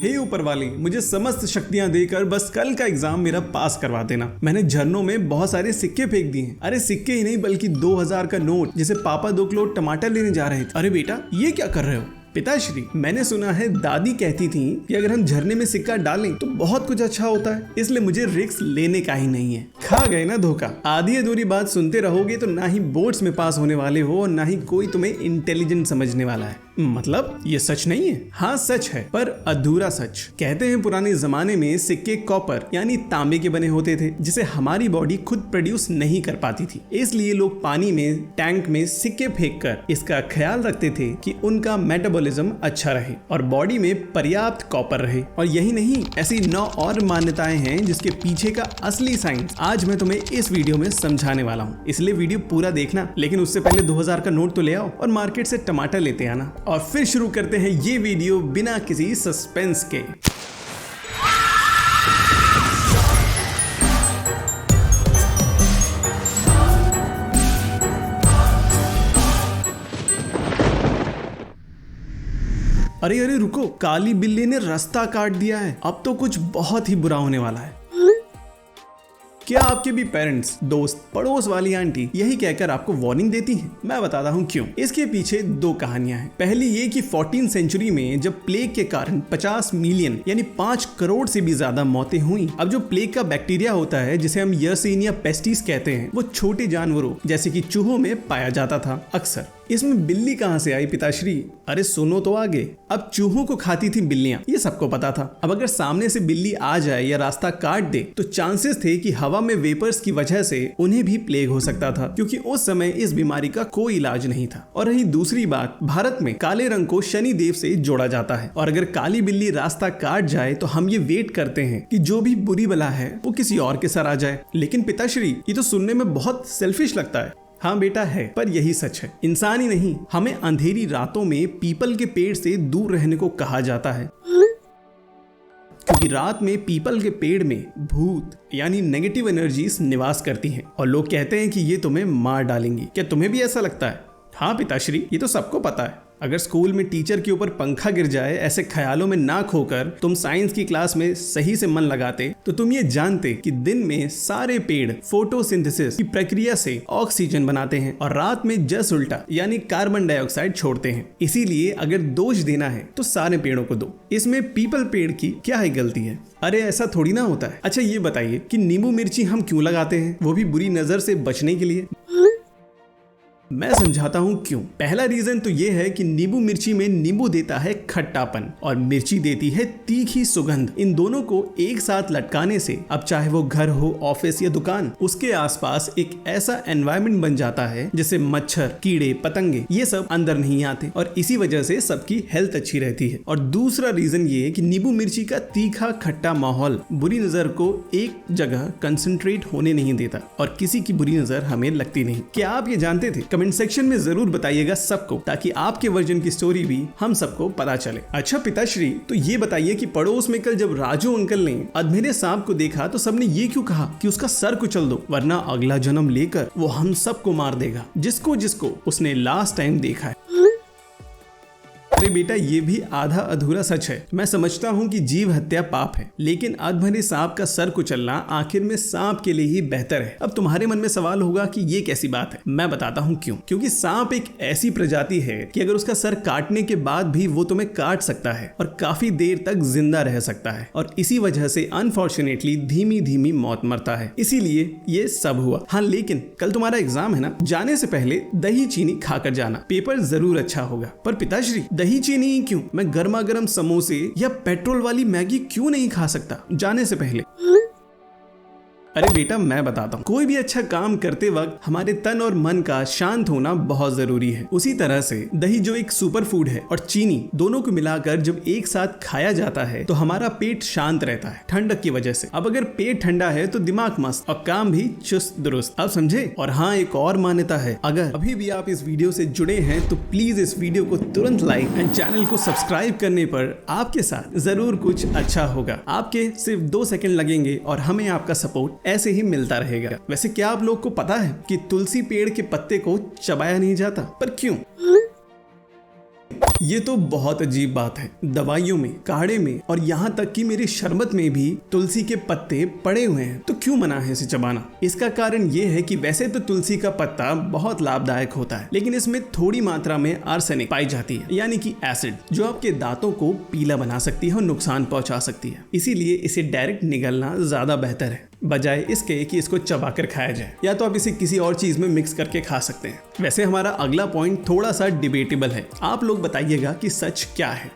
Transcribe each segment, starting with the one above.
हे ऊपर वाले, मुझे समस्त शक्तियां देकर बस कल का एग्जाम मेरा पास करवा देना। मैंने झरनों में बहुत सारे सिक्के फेंक दिए हैं। अरे सिक्के ही नहीं बल्कि 2000 का नोट, जिसे पापा 2 किलो टमाटर लेने जा रहे थे। अरे बेटा ये क्या कर रहे हो? पिताश्री, मैंने सुना है दादी कहती थी कि अगर हम झरने में सिक्का डालें तो बहुत कुछ अच्छा होता है, इसलिए मुझे रिस्क लेने का ही नहीं है। खा गए ना धोखा। आधी अधूरी बात सुनते रहोगे तो ना ही बोर्ड्स में पास होने वाले हो और ना ही कोई तुम्हें इंटेलिजेंट समझने वाला है। मतलब ये सच नहीं है? हाँ सच है, पर अधूरा सच। कहते हैं पुराने जमाने में सिक्के कॉपर यानी तांबे के बने होते थे, जिसे हमारी बॉडी खुद प्रोड्यूस नहीं कर पाती थी। इसलिए लोग पानी में टैंक में सिक्के फेंक कर इसका ख्याल रखते थे कि उनका मेटाबॉलिज्म अच्छा रहे और बॉडी में पर्याप्त कॉपर रहे। और यही नहीं, ऐसी 9 और मान्यताएं हैं जिसके पीछे का असली साइंस आज मैं तुम्हें इस वीडियो में समझाने वाला हूँ, इसलिए वीडियो पूरा देखना। लेकिन उससे पहले 2000 का नोट तो ले आओ और मार्केट से टमाटर लेते आना। और फिर शुरू करते हैं ये वीडियो बिना किसी सस्पेंस के। अरे अरे रुको, काली बिल्ली ने रास्ता काट दिया है। अब तो कुछ बहुत ही बुरा होने वाला है। क्या आपके भी पेरेंट्स, दोस्त, पड़ोस वाली आंटी यही कहकर आपको वार्निंग देती हैं? मैं बताता हूँ क्यों। इसके पीछे 2 कहानियां हैं। पहली ये कि 14th सेंचुरी में जब प्लेग के कारण 50 मिलियन यानी 5 करोड़ से भी ज्यादा मौतें हुई। अब जो प्लेग का बैक्टीरिया होता है, जिसे हम यर्सीनिया पेस्टिस कहते हैं, वो छोटे जानवरों जैसे कि चूहों में पाया जाता था अक्सर। इसमें बिल्ली कहां से आई पिताश्री? अरे सुनो तो आगे। अब चूहों को खाती थी बिल्लियां, ये सबको पता था। अब अगर सामने से बिल्ली आ जाए या रास्ता काट दे तो चांसेस थे कि हवा में वेपर्स की वजह से उन्हें भी प्लेग हो सकता था, क्योंकि उस समय इस बीमारी का कोई इलाज नहीं था। और रही दूसरी बात, भारत में काले रंग को शनि देव से जोड़ा जाता है और अगर काली बिल्ली रास्ता काट जाए तो हम ये वेट करते हैं कि जो भी बुरी बला है वो किसी और के सर आ जाए। लेकिन पिताश्री, ये तो सुनने में बहुत सेल्फिश लगता है। हाँ बेटा है, पर यही सच है। इंसान ही नहीं, हमें अंधेरी रातों में पीपल के पेड़ से दूर रहने को कहा जाता है, क्योंकि रात में पीपल के पेड़ में भूत यानी नेगेटिव एनर्जीज निवास करती हैं और लोग कहते हैं कि ये तुम्हें मार डालेंगी। क्या तुम्हें भी ऐसा लगता है? हाँ पिताश्री, ये तो सबको पता है। अगर स्कूल में टीचर के ऊपर पंखा गिर जाए, ऐसे ख्यालों में ना खोकर तुम साइंस की क्लास में सही से मन लगाते तो तुम ये जानते कि दिन में सारे पेड़ फोटोसिंथेसिस की प्रक्रिया से ऑक्सीजन बनाते हैं और रात में जस्ट उल्टा यानी कार्बन डाइऑक्साइड छोड़ते हैं। इसीलिए अगर दोष देना है तो सारे पेड़ों को दो। इसमें पीपल पेड़ की क्या है गलती है? अरे ऐसा थोड़ी ना होता है। अच्छा ये बताइए कि नींबू मिर्ची हम क्यों लगाते हैं? वो भी बुरी नजर से बचने के लिए। मैं समझाता हूँ क्यों। पहला रीजन तो ये है कि नींबू मिर्ची में नींबू देता है खट्टापन और मिर्ची देती है तीखी सुगंध। इन दोनों को एक साथ लटकाने से, अब चाहे वो घर हो, ऑफिस या दुकान, उसके आसपास एक ऐसा एनवायरनमेंट बन जाता है जिससे मच्छर, कीड़े, पतंगे ये सब अंदर नहीं आते और इसी वजह से सबकी हेल्थ अच्छी रहती है। और दूसरा रीजन ये है कि नींबू मिर्ची का तीखा खट्टा माहौल बुरी नजर को एक जगह कंसंट्रेट होने नहीं देता और किसी की बुरी नजर हमें लगती नहीं। क्या आप ये जानते थे? कमेंट सेक्शन में जरूर बताइएगा सबको, ताकि आपके वर्जन की स्टोरी भी हम सबको पता चले। अच्छा पिताश्री, तो ये बताइए कि पड़ोस में कल जब राजू अंकल ने अधेरे सांप को देखा तो सबने ये क्यों कहा कि उसका सर कुचल दो, वरना अगला जन्म लेकर वो हम सबको मार देगा, जिसको जिसको उसने लास्ट टाइम देखा है। अरे बेटा, ये भी आधा अधूरा सच है। मैं समझता हूँ कि जीव हत्या पाप है, लेकिन अधमरे सांप का सर कुचलना आखिर में सांप के लिए ही बेहतर है। अब तुम्हारे मन में सवाल होगा कि ये कैसी बात है। मैं बताता हूँ क्यों। क्योंकि सांप एक ऐसी प्रजाति है कि अगर उसका सर काटने के बाद भी वो तुम्हें काट सकता है और काफी देर तक जिंदा रह सकता है और इसी वजह से अनफॉर्चुनेटली धीमी धीमी मौत मरता है। इसीलिए ये सब हुआ। हाँ लेकिन कल तुम्हारा एग्जाम है ना, जाने से पहले दही चीनी खाकर जाना, पेपर जरूर अच्छा होगा। पर पिताश्री, दही चीनी क्यों? मैं गर्मा गर्म समोसे या पेट्रोल वाली मैगी क्यों नहीं खा सकता जाने से पहले? अरे बेटा, मैं बताता हूँ। कोई भी अच्छा काम करते वक्त हमारे तन और मन का शांत होना बहुत जरूरी है। उसी तरह से दही जो एक सुपर फूड है और चीनी, दोनों को मिलाकर जब एक साथ खाया जाता है तो हमारा पेट शांत रहता है ठंडक की वजह से। अब अगर पेट ठंडा है तो दिमाग मस्त और काम भी चुस्त दुरुस्त। अब समझे? और हाँ, एक और मान्यता है, अगर अभी भी आप इस वीडियो से जुड़े हैं तो प्लीज इस वीडियो को तुरंत लाइक एंड चैनल को सब्सक्राइब करने पर आपके साथ जरूर कुछ अच्छा होगा। आपके सिर्फ 2 सेकंड लगेंगे और हमें आपका सपोर्ट ऐसे ही मिलता रहेगा। वैसे क्या आप लोग को पता है कि तुलसी पेड़ के पत्ते को चबाया नहीं जाता? पर क्यों? ये तो बहुत अजीब बात है। दवाइयों में, काढ़े में और यहाँ तक कि मेरे शरबत में भी तुलसी के पत्ते पड़े हुए हैं, तो क्यों मना है इसे चबाना? इसका कारण ये है कि वैसे तो तुलसी का पत्ता बहुत लाभदायक होता है, लेकिन इसमें थोड़ी मात्रा में आर्सेनिक पाई जाती है, यानी कि एसिड, जो आपके दांतों को पीला बना सकती है और नुकसान पहुंचा सकती है। इसीलिए इसे डायरेक्ट निगलना ज्यादा बेहतर है, बजाय इसके कि इसको चबाकर खाया जाए। या तो आप इसे किसी और चीज में मिक्स करके खा सकते हैं। वैसे हमारा अगला पॉइंट थोड़ा सा डिबेटेबल है, आप लोग बताइएगा कि सच क्या है।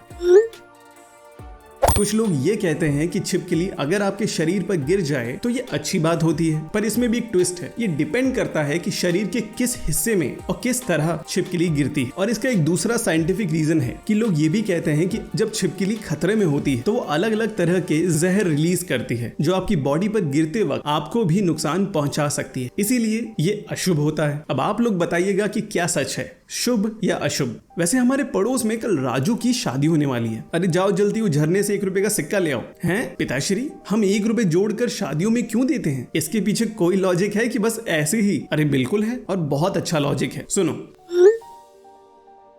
कुछ लोग ये कहते हैं कि छिपकली अगर आपके शरीर पर गिर जाए तो ये अच्छी बात होती है, पर इसमें भी एक ट्विस्ट है। ये डिपेंड करता है कि शरीर के किस हिस्से में और किस तरह छिपकली गिरती है। और इसका एक दूसरा साइंटिफिक रीजन है कि लोग ये भी कहते हैं कि जब छिपकली खतरे में होती है तो वो अलग अलग तरह के जहर रिलीज करती है, जो आपकी बॉडी पर गिरते वक्त आपको भी नुकसान पहुंचा सकती है। इसीलिए ये अशुभ होता है। अब आप लोग बताइएगा कि क्या सच है, शुभ या अशुभ? वैसे हमारे पड़ोस में कल राजू की शादी होने वाली है। अरे जाओ जल्दी वो झरने से 1 रुपए का सिक्का ले आओ। हैं पिताश्री, हम 1 रुपए जोड़कर शादियों में क्यों देते हैं? इसके पीछे कोई लॉजिक है कि बस ऐसे ही? अरे बिल्कुल है, और बहुत अच्छा लॉजिक है। सुनो,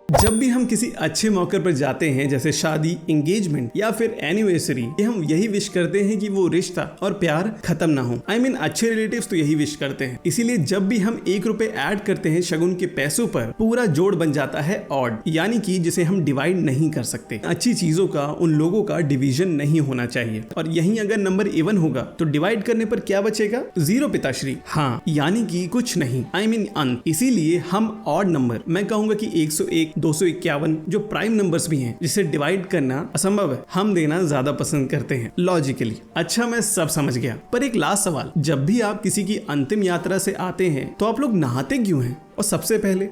जब भी हम किसी अच्छे मौके पर जाते हैं, जैसे शादी, एंगेजमेंट या फिर एनिवर्सरी, हम यही विश करते हैं कि वो रिश्ता और प्यार खत्म ना हो। I mean, अच्छे रिलेटिव्स तो यही विश करते हैं। इसीलिए जब भी हम 1 रुपए ऐड करते हैं शगुन के पैसों पर, पूरा जोड़ बन जाता है ऑड, यानी कि जिसे हम डिवाइड नहीं कर सकते। अच्छी चीजों का, उन लोगों का डिवीजन नहीं होना चाहिए। और यहीं अगर नंबर इवन होगा तो डिवाइड करने पर क्या बचेगा? 0 पिताश्री। हाँ, यानी कि कुछ नहीं, I mean अंत। इसीलिए हम ऑड नंबर, मैं कहूंगा कि 101, 251 जो प्राइम नंबर्स भी हैं, जिसे डिवाइड करना असंभव है, हम देना ज्यादा पसंद करते हैं लॉजिकली। अच्छा, मैं सब समझ गया, पर एक लास्ट सवाल, जब भी आप किसी की अंतिम यात्रा से आते हैं तो आप लोग नहाते क्यों हैं? और सबसे पहले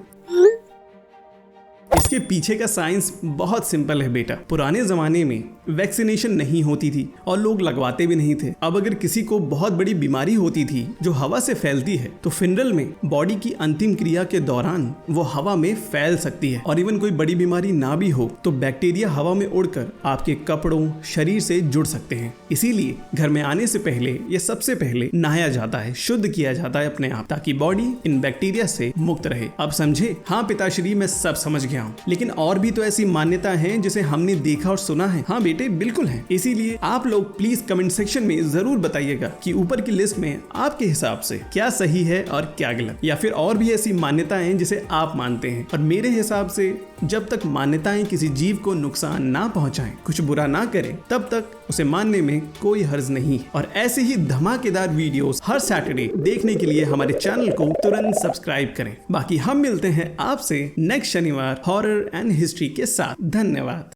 इसके पीछे का साइंस बहुत सिंपल है बेटा। पुराने जमाने में वैक्सीनेशन नहीं होती थी और लोग लगवाते भी नहीं थे। अब अगर किसी को बहुत बड़ी बीमारी होती थी जो हवा से फैलती है, तो फिनरल में बॉडी की अंतिम क्रिया के दौरान वो हवा में फैल सकती है। और इवन कोई बड़ी बीमारी ना भी हो तो बैक्टीरिया हवा में उड़कर आपके कपड़ों, शरीर से जुड़ सकते हैं। इसीलिए घर में आने से पहले या सबसे पहले नहाया जाता है, शुद्ध किया जाता है अपने आप, ताकि बॉडी इन बैक्टीरिया से मुक्त रहे। अब समझे? हाँ पिताश्री, मैं सब समझ गया हूँ, लेकिन और भी तो ऐसी मान्यता है जिसे हमने देखा और सुना है। हाँ बेटे, बिल्कुल है। इसीलिए आप लोग प्लीज कमेंट सेक्शन में जरूर बताइएगा कि ऊपर की लिस्ट में आपके हिसाब से क्या सही है और क्या गलत, या फिर और भी ऐसी मान्यताएं जिसे आप मानते हैं। और मेरे हिसाब से जब तक मान्यताएं किसी जीव को नुकसान ना पहुंचाएं, कुछ बुरा ना करें, तब तक उसे मानने में कोई हर्ज नहीं। और ऐसे ही धमाकेदार वीडियोस हर सैटरडे देखने के लिए हमारे चैनल को तुरंत सब्सक्राइब करें। बाकी हम मिलते हैं आपसे नेक्स्ट शनिवार हॉरर एंड हिस्ट्री के साथ। धन्यवाद।